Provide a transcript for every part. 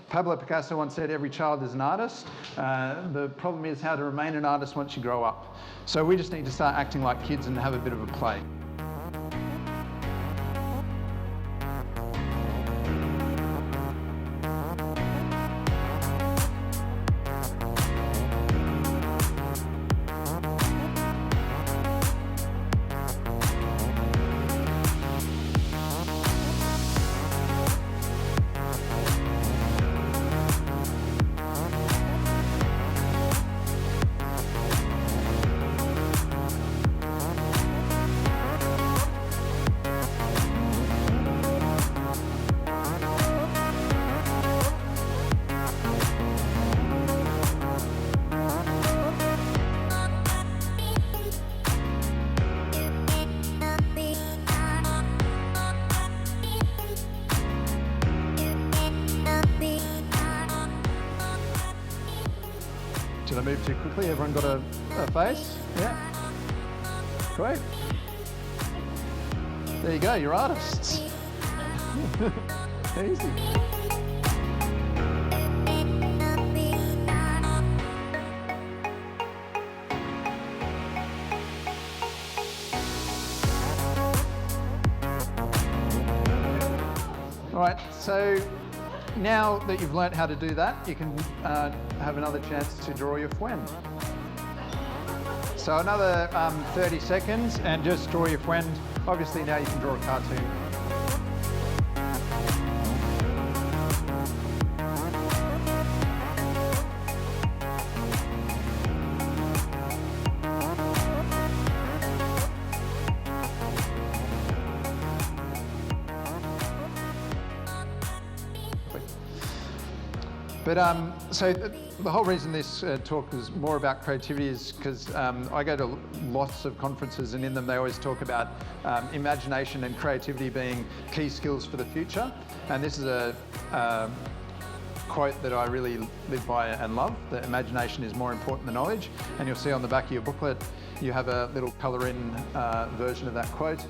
Pablo Picasso once said, every child is an artist. The problem is how to remain an artist once you grow up. So we just need to start acting like kids and have a bit of a play. Did I move too quickly? Everyone got a face? Yeah? Great. There you go, you're artists. Easy. All right, so now that you've learnt how to do that, you can have another chance to draw your friend. So another 30 seconds and just draw your friend. Obviously now you can draw a cartoon. But so the whole reason this talk is more about creativity is because I go to lots of conferences, and in them they always talk about imagination and creativity being key skills for the future. And this is a quote that I really live by and love, that imagination is more important than knowledge. And you'll see on the back of your booklet, you have a little colour-in version of that quote.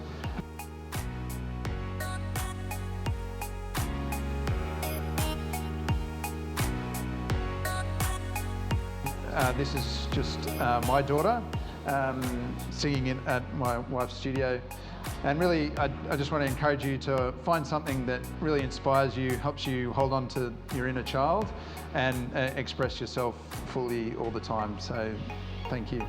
This is just my daughter singing at my wife's studio. And really, I just want to encourage you to find something that really inspires you, helps you hold on to your inner child and express yourself fully all the time. So, thank you.